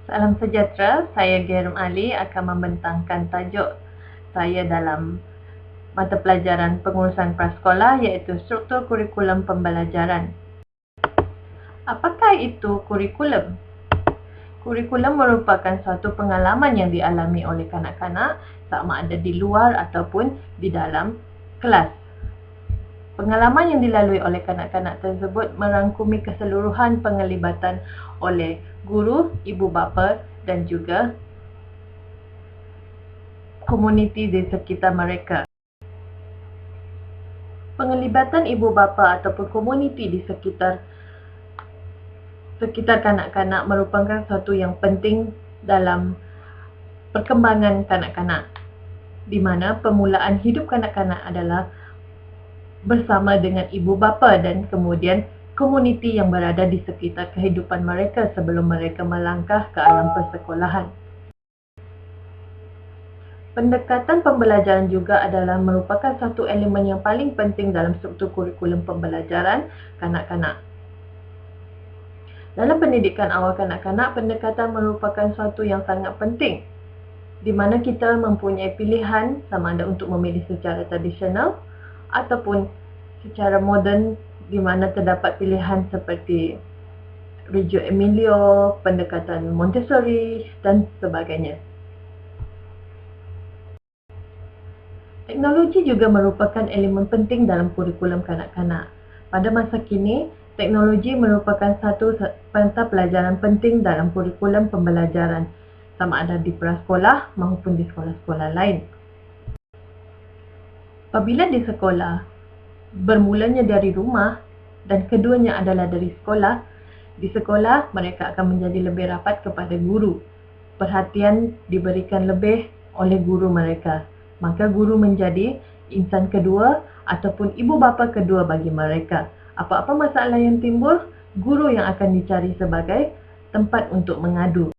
Salam sejahtera, saya Gerum Ali akan membentangkan tajuk saya dalam mata pelajaran pengurusan prasekolah iaitu struktur kurikulum pembelajaran. Apakah itu kurikulum? Kurikulum merupakan suatu pengalaman yang dialami oleh kanak-kanak sama ada di luar ataupun di dalam kelas. Pengalaman yang dilalui oleh kanak-kanak tersebut merangkumi keseluruhan penglibatan oleh guru, ibu bapa dan juga komuniti di sekitar mereka. Penglibatan ibu bapa ataupun komuniti di sekitar kanak-kanak merupakan satu yang penting dalam perkembangan kanak-kanak, di mana permulaan hidup kanak-kanak adalah bersama dengan ibu bapa dan kemudian komuniti yang berada di sekitar kehidupan mereka sebelum mereka melangkah ke alam persekolahan. Pendekatan pembelajaran juga adalah merupakan satu elemen yang paling penting dalam struktur kurikulum pembelajaran kanak-kanak. Dalam pendidikan awal kanak-kanak, pendekatan merupakan suatu yang sangat penting, di mana kita mempunyai pilihan sama ada untuk memilih secara tradisional ataupun secara moden, di mana terdapat pilihan seperti Reggio Emilio, pendekatan Montessori dan sebagainya. Teknologi juga merupakan elemen penting dalam kurikulum kanak-kanak. Pada masa kini, teknologi merupakan satu mata pelajaran penting dalam kurikulum pembelajaran, sama ada di prasekolah maupun di sekolah-sekolah lain. Apabila di sekolah, bermulanya dari rumah dan keduanya adalah dari sekolah, di sekolah mereka akan menjadi lebih rapat kepada guru. Perhatian diberikan lebih oleh guru mereka. Maka guru menjadi insan kedua ataupun ibu bapa kedua bagi mereka. Apa-apa masalah yang timbul, guru yang akan dicari sebagai tempat untuk mengadu.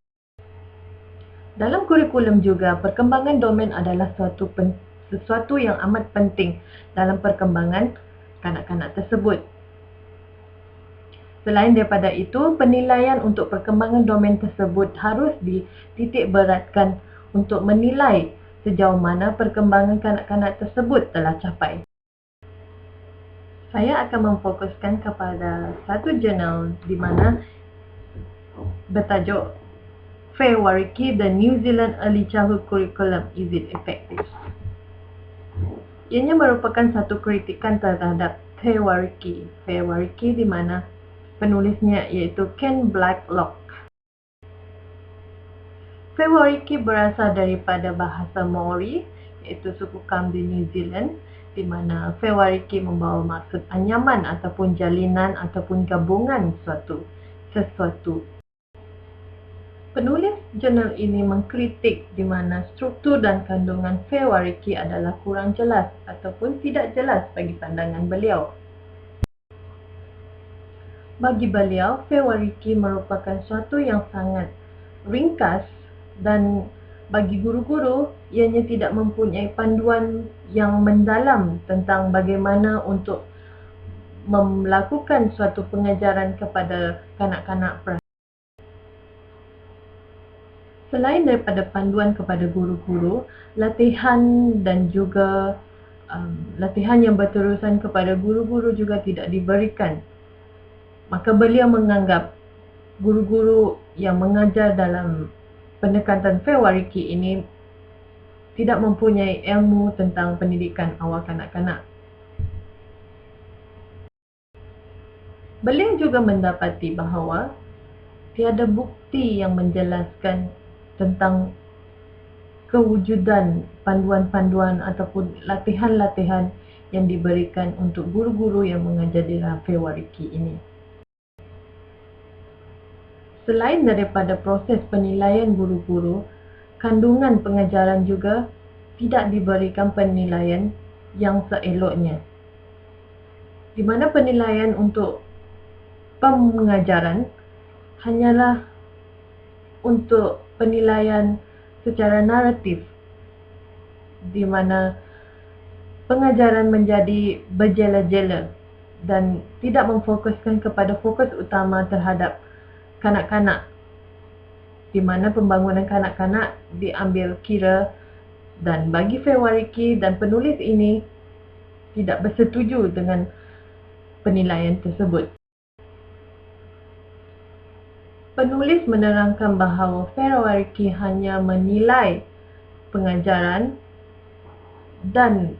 Dalam kurikulum juga, perkembangan domen adalah sesuatu yang amat penting dalam perkembangan kanak-kanak tersebut. Selain daripada itu, penilaian untuk perkembangan domen tersebut harus dititik beratkan untuk menilai sejauh mana perkembangan kanak-kanak tersebut telah capai. Saya akan memfokuskan kepada satu jurnal di mana bertajuk Fair Wariki, The New Zealand Early Childhood Curriculum, Is It Effective? Ianya merupakan satu kritikan terhadap Fair Wariki. Fair Wariki di mana penulisnya iaitu Ken Blacklock. Fair Wariki berasal daripada bahasa Maori, iaitu suku kaum di New Zealand, di mana Fair Wariki membawa maksud anyaman ataupun jalinan ataupun gabungan sesuatu. Penulis jurnal ini mengkritik di mana struktur dan kandungan Fair Wariki adalah kurang jelas ataupun tidak jelas bagi pandangan beliau. Bagi beliau, Fair Wariki merupakan suatu yang sangat ringkas dan bagi guru-guru, ianya tidak mempunyai panduan yang mendalam tentang bagaimana untuk melakukan suatu pengajaran kepada kanak-kanak prasekolah. Selain daripada panduan kepada guru-guru, latihan dan juga latihan yang berterusan kepada guru-guru juga tidak diberikan. Maka beliau menganggap guru-guru yang mengajar dalam pendekatan Fair Wariki ini tidak mempunyai ilmu tentang pendidikan awal kanak-kanak. Beliau juga mendapati bahawa tiada bukti yang menjelaskan tentang kewujudan panduan-panduan ataupun latihan-latihan yang diberikan untuk guru-guru yang mengajar di dalam Fair Wariki ini. Selain daripada proses penilaian guru-guru, kandungan pengajaran juga tidak diberikan penilaian yang seeloknya. Di mana penilaian untuk pengajaran hanyalah untuk penilaian secara naratif, di mana pengajaran menjadi berjela-jela dan tidak memfokuskan kepada fokus utama terhadap kanak-kanak di mana pembangunan kanak-kanak diambil kira, dan bagi Fewariki dan penulis ini tidak bersetuju dengan penilaian tersebut. Penulis menerangkan bahawa Fewariki hanya menilai pengajaran dan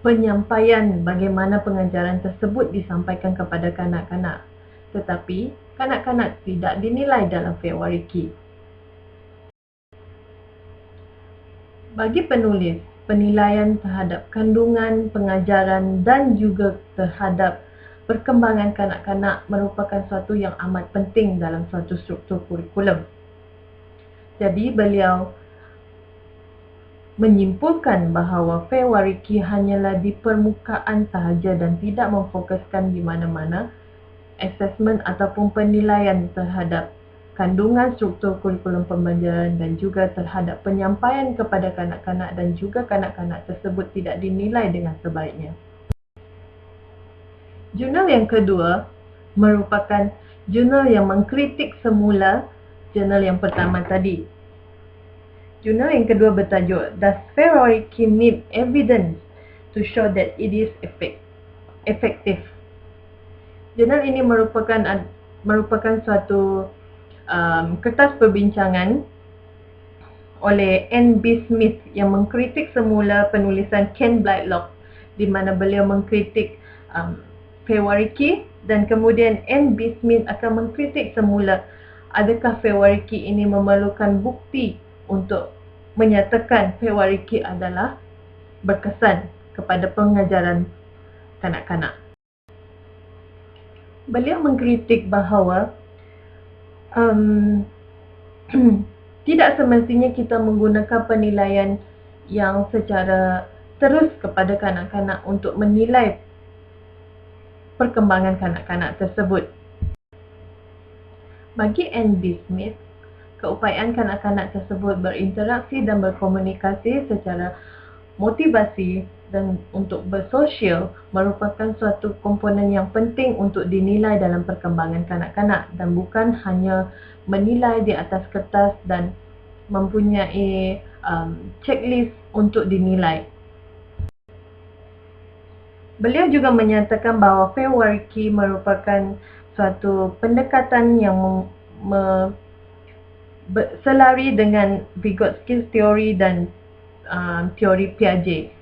penyampaian bagaimana pengajaran tersebut disampaikan kepada kanak-kanak, tetapi kanak-kanak tidak dinilai dalam Fewariki. Bagi penulis, penilaian terhadap kandungan pengajaran dan juga terhadap perkembangan kanak-kanak merupakan suatu yang amat penting dalam suatu struktur kurikulum. Jadi beliau menyimpulkan bahawa Fewariki hanyalah di permukaan sahaja dan tidak memfokuskan di mana-mana asesmen ataupun penilaian terhadap kandungan struktur kurikulum pembelajaran dan juga terhadap penyampaian kepada kanak-kanak, dan juga kanak-kanak tersebut tidak dinilai dengan sebaiknya. Jurnal yang kedua merupakan jurnal yang mengkritik semula jurnal yang pertama tadi. Jurnal yang kedua bertajuk Does Fewariki Need Evidence to Show That It Is Effective? Jurnal ini merupakan suatu kertas perbincangan oleh N.B. Smith yang mengkritik semula penulisan Ken Blightlock, di mana beliau mengkritik Fewariki, dan kemudian N.B. Smith akan mengkritik semula adakah Fewariki ini memerlukan bukti untuk menyatakan Fewariki adalah berkesan kepada pengajaran kanak-kanak. Beliau mengkritik bahawa tidak semestinya kita menggunakan penilaian yang secara terus kepada kanak-kanak untuk menilai perkembangan kanak-kanak tersebut. Bagi N.B. Smith, keupayaan kanak-kanak tersebut berinteraksi dan berkomunikasi secara motivasi dan untuk bersosial merupakan suatu komponen yang penting untuk dinilai dalam perkembangan kanak-kanak, dan bukan hanya menilai di atas kertas dan mempunyai checklist untuk dinilai. Beliau juga menyatakan bahawa Fewariki merupakan suatu pendekatan yang selari dengan Vygotsky's teori dan teori Piaget.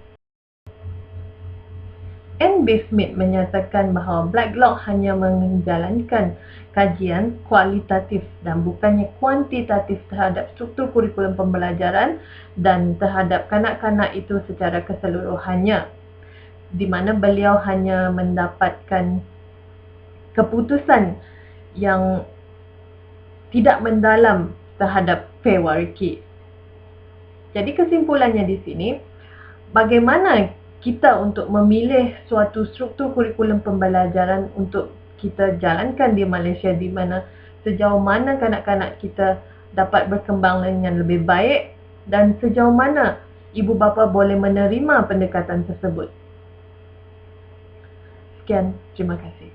N.B. Smith menyatakan bahawa Blightlock hanya menjalankan kajian kualitatif dan bukannya kuantitatif terhadap struktur kurikulum pembelajaran dan terhadap kanak-kanak itu secara keseluruhannya, di mana beliau hanya mendapatkan keputusan yang tidak mendalam terhadap Fewariki. Jadi kesimpulannya di sini, bagaimana kita untuk memilih suatu struktur kurikulum pembelajaran untuk kita jalankan di Malaysia, di mana sejauh mana kanak-kanak kita dapat berkembang dengan lebih baik dan sejauh mana ibu bapa boleh menerima pendekatan tersebut. Sekian, terima kasih.